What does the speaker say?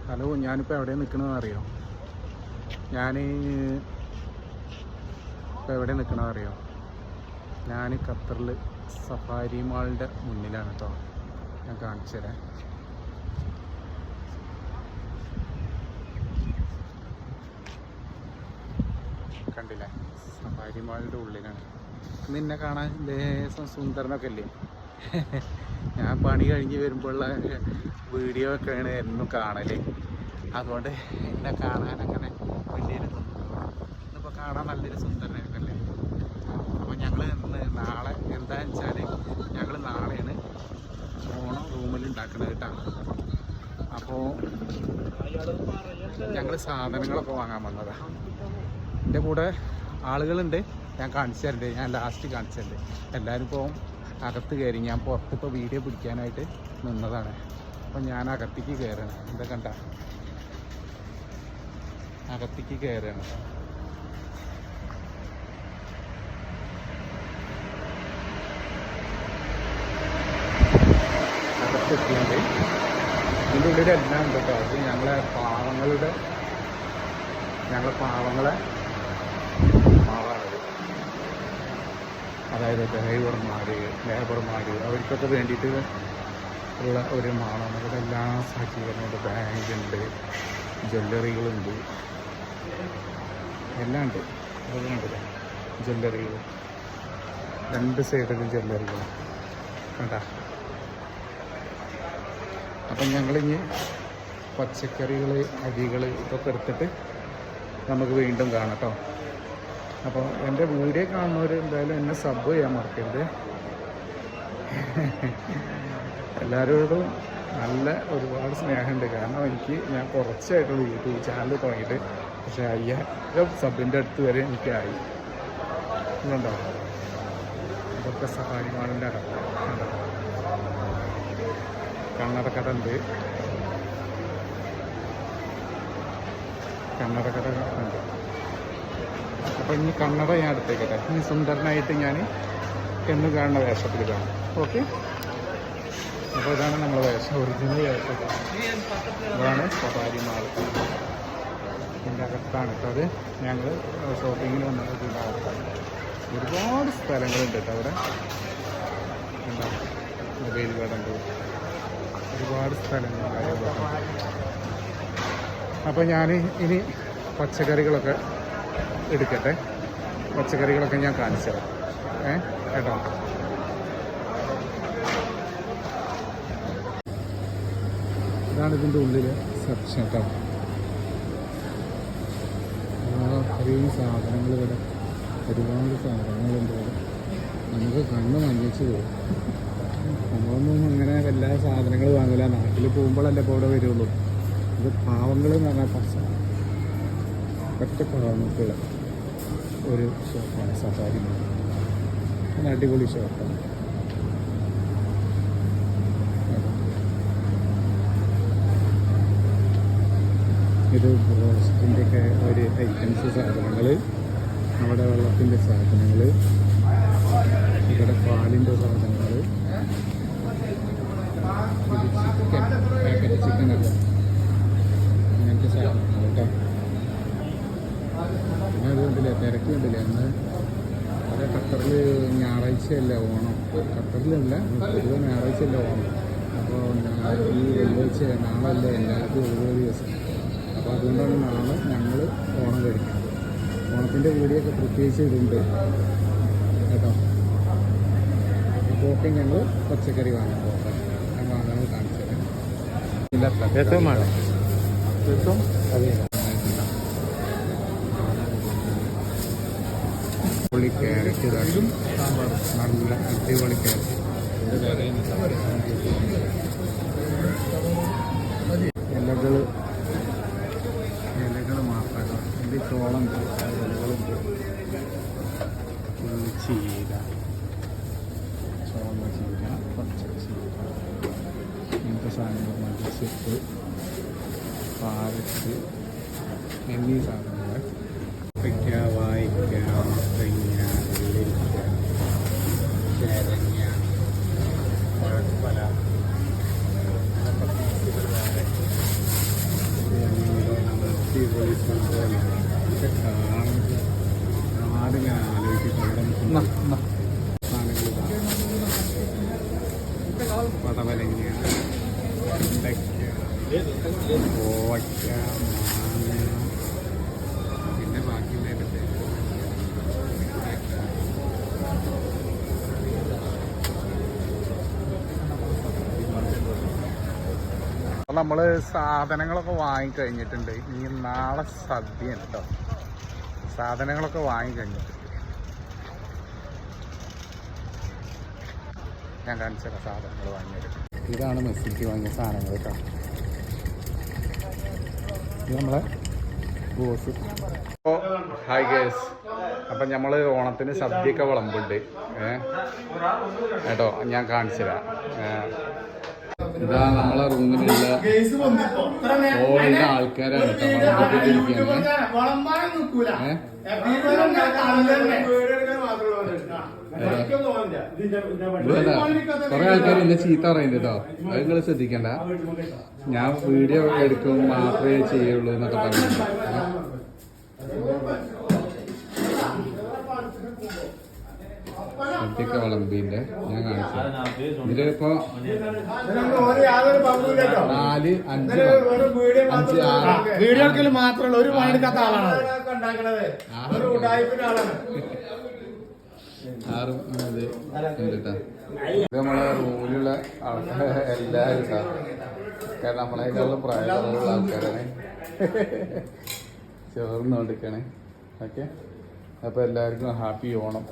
Hello, ഞാനിപ്പോൾ എവിടെ നിൽക്കണമെന്ന് അറിയോ? ഇപ്പോൾ എവിടെ നിൽക്കണമെന്ന് അറിയോ? ഞാൻ ഖത്തറിൽ സഫാരി മാളിൻ്റെ മുന്നിലാണ് കേട്ടോ. ഞാൻ കാണിച്ചു തരാം. കണ്ടില്ലേ, സഫാരി മാളിൻ്റെ ഉള്ളിലാണ്. നിന്നെ കാണാൻ ലേശം സുന്ദരനൊക്കെ അല്ലേ? ഞാൻ പണി കഴിഞ്ഞ് വരുമ്പോഴുള്ള വീഡിയോ ഒക്കെയാണ് എന്നും കാണല്. അതുകൊണ്ട് എന്നെ കാണാൻ അങ്ങനെ വലിയൊരു ഇന്നിപ്പോൾ കാണാൻ നല്ലൊരു സുന്ദരനൊക്കെ അല്ലേ. അപ്പോൾ ഞങ്ങൾ നാളെ എന്താണെന്ന് വെച്ചാൽ ഞങ്ങൾ നാളെയാണ് ഓണം റൂമിൽ ഉണ്ടാക്കുന്നത് കേട്ടോ. അപ്പോൾ ഞങ്ങൾ സാധനങ്ങളൊക്കെ വാങ്ങാൻ വന്നതാണ്. എൻ്റെ കൂടെ ആളുകളുണ്ട്, ഞാൻ കാണിച്ചു തരണ്ട്. ഞാൻ ലാസ്റ്റ് കാണിച്ചു തരണ്ട്. എല്ലാവരും ഇപ്പോൾ അകത്ത് കയറി. ഞാൻ പുറത്തിപ്പോൾ വീഡിയോ പിടിക്കാനായിട്ട് നിന്നതാണ്. അപ്പം ഞാൻ അകത്തേക്ക് കയറുകയാണ്. എന്താ കണ്ട, അകത്തേക്ക് കയറുകയാണ്. അകത്തെത്തിയുണ്ട്. ഇതിൻ്റെ ഉള്ളിലെല്ലാം ഉണ്ട് കേട്ടോ. അത് ഞങ്ങളെ പാവങ്ങളെ മാവാണത്. അതായത് ലേബർമാർ അവർക്കൊക്കെ വേണ്ടിയിട്ട് ഉള്ള ഒരു മാളാണ്. ഇവിടെ എല്ലാ സജ്ജീകരണമുണ്ട്. ബാങ്കുണ്ട്, ജ്വല്ലറികളുണ്ട്, എല്ലാം ഉണ്ട്. അതൊക്കെ ഉണ്ടല്ലേ, ജ്വല്ലറികൾ. രണ്ട് സൈഡിലും ജ്വല്ലറികൾ കണ്ട. അപ്പം ഞങ്ങളിനി പച്ചക്കറികൾ, അരികൾ ഇതൊക്കെ എടുത്തിട്ട് നമുക്ക് വീണ്ടും കാണാം കേട്ടോ. അപ്പോൾ എൻ്റെ വീഡിയോ കാണുന്നവർ എന്തായാലും എന്നെ സബ് ചെയ്യാൻ മറക്കരുത്. എല്ലാവരോടും നല്ല ഒരുപാട് സ്നേഹമുണ്ട്. കാരണം ഞാൻ കുറച്ചായിട്ടുള്ള യൂട്യൂബ് ചാനൽ തുടങ്ങിയിട്ട്, പക്ഷേ 5000 സബിൻ്റെ അടുത്ത് വരെ എനിക്കായി. ഇതുണ്ടോ, ഇതൊക്കെ സഫാരി മാളിൻ്റെ അടക്കം. കണ്ണടക്കട ഉണ്ട്, കണ്ണടക്കട ഉണ്ട്. അപ്പോൾ ഇനി കണ്ണട ഞാൻ എടുത്തേക്കട്ടെ. ഇനി സുന്ദരനായിട്ട് ഞാൻ എന്നും കാണുന്ന വേഷത്തിൽ കാണും. ഓക്കെ, അപ്പോൾ ഇതാണ് നമ്മളെ വേഷം, ഒറിജിനൽ വേഷം. ഇതാണ് സഫാരി മാൾ. ഇതിൻ്റെ അകത്താണ് കേട്ടോ. അത് ഞങ്ങൾ ഷോപ്പിങ്ങിന് വന്നത് ഇതിൻ്റെ അകത്താണ്. ഒരുപാട് സ്ഥലങ്ങളുണ്ട് കേട്ടോ അവിടെ. എന്താ, മൊബൈൽ കടണ്ട്, ഒരുപാട് സ്ഥലങ്ങൾ കാര്യങ്ങളൊക്കെ. അപ്പോൾ ഞാൻ ഇനി പച്ചക്കറികളൊക്കെ എടുക്കട്ടെ. പച്ചക്കറികളൊക്കെ ഞാൻ കാണിച്ചു തരാം കേട്ടോ. ഇതാണ് ഇതിൻ്റെ ഉള്ളിലെ സെക്ഷൻ കേട്ടോ. അത്രയും സാധനങ്ങൾ ഇവിടെ, ഒരുപാട് സാധനങ്ങളുണ്ട് ഇവിടെ. നമുക്ക് കണ്ണ് മഞ്ഞിച്ച് പോകും. നമ്മളൊന്നും അങ്ങനെ എല്ലാ സാധനങ്ങൾ വാങ്ങില്ല. നാട്ടിൽ പോകുമ്പോഴല്ലേ ഇപ്പോൾ ഇവിടെ വരുള്ളൂ. ഇത് പാവങ്ങൾ എന്ന് പറഞ്ഞാൽ ഒറ്റ പാവങ്ങൾക്കുള്ള ഒരു ഷോപ്പാണ് സഫാരി മാൾ. അടിപൊളി ഷോപ്പാണ്. ഇത് ബ്രോസ്റ്റിൻ്റെ ഒക്കെ ഒരു ഐറ്റംസ് സാധനങ്ങൾ, നമ്മുടെ വെള്ളത്തിൻ്റെ സാധനങ്ങൾ, ഇവിടെ പാലിൻ്റെ സാധനങ്ങൾ, ഇത് ചിക്കൻ, പാക്കറ്റ് ചിക്കനല്ല, അങ്ങനത്തെ സാധനങ്ങൾ കേട്ടോ. പിന്നെ അതുകൊണ്ടില്ലേ, തിരക്ക് കണ്ടില്ലേ. അന്ന് അത് ഖത്തറിൽ ഞായറാഴ്ചയല്ല ഓണം. ഖത്തറിലല്ല, പൊതുവെ ഞായറാഴ്ചയല്ല ഓണം. അപ്പോൾ ഈ വെള്ളിയാഴ്ച നാളല്ല എല്ലാവർക്കും ഒഴിവ് ദിവസം. അപ്പോൾ അതുകൊണ്ടാണ് നാളെ ഞങ്ങൾ ഓണം കഴിക്കുന്നത്. ഓണത്തിൻ്റെ വീഡിയോ ഒക്കെ പ്രത്യേകിച്ച് ഇതുണ്ട് കേട്ടോ. ഇപ്പോൾ ഒക്കെ ഞങ്ങൾ പച്ചക്കറി വാങ്ങാൻ പോകാം. ഞാൻ വാങ്ങാൻ കാണിച്ചു തരാം. അടിപൊളി ക്യാരറ്റ്, നല്ല അടിപൊളി ക്യാരറ്റ്. ഇലകൾ മാത്രമല്ല, ഇതിൽ ചോളമുണ്ട്, ഇലകളുണ്ട്, ചീര, ചുവന്ന ചീര, പച്ച ചീര, ഇങ്ങനത്തെ സാധനങ്ങൾ, മല്ലിച്ചപ്പ്, പാരറ്റ് എന്നീ സാധനങ്ങൾ. വയ്ക്ക, വായിക്ക, മത്തങ്ങ, വെള്ളരിക്ക, ചേരങ്ങ, മുഴപ്പല, ആടിങ്ങനെ ആലോചിച്ചിട്ട് പടവലങ്ങ, വെണ്ടയ്ക്ക, കോവയ്ക്ക, മാങ്ങ, പിന്നെ ബാക്കിയുള്ളതിൻ്റെ പേര് അപ്പോൾ നമ്മൾ സാധനങ്ങളൊക്കെ വാങ്ങിക്കഴിഞ്ഞിട്ടുണ്ട്. ഇനി നാളെ സദ്യ കേട്ടോ. സാധനങ്ങളൊക്കെ വാങ്ങിക്കഴിഞ്ഞിട്ടുണ്ട്. ഞാൻ കാണിച്ചത് സാധനങ്ങൾ വാങ്ങിയത്. ഇതാണ് മെസ്സിക്ക് വാങ്ങിയ സാധനങ്ങൾ കേട്ടോ. ഇത് നമ്മളെ ബോസ്. അപ്പോൾ ഹായ് ഗേസ്, അപ്പം നമ്മൾ ഓണത്തിന് സദ്യയൊക്കെ വിളമ്പുണ്ട് കേട്ടോ. ഞാൻ കാണിച്ചു തരാം. ഇതാ നമ്മളെ റൂമിലുള്ള ഓളിന്റെ ആൾക്കാരാണ് കൊറേ ആൾക്കാർ എന്നെ ചീത്ത പറയുന്നുണ്ട് കേട്ടോ. അത് നിങ്ങൾ ശ്രദ്ധിക്കണ്ട. ഞാൻ വീഡിയോ എടുക്കും മാത്രമേ ചെയ്യുള്ളൂ എന്നൊക്കെ പറഞ്ഞു. സദ്യക്ക വിളമ്പിന്റെ ഞാൻ കാണിച്ചു. ഇതിലിപ്പോ 4, 5, 6 വീഡിയോക്കിൽ മാത്രമുള്ള ഒരു പണിയെടുക്കാത്ത ആളാണ്. 6 ഇത് നമ്മളെ റൂമിലുള്ള ആൾക്കാർ എല്ലാവരും കാരണം നമ്മളെക്കാളും പ്രായമുള്ള ആൾക്കാരാണ് ചേർന്നുകൊണ്ടിരിക്കണേ. ഓക്കെ, അപ്പോൾ എല്ലാവർക്കും ഹാപ്പി ഓണം.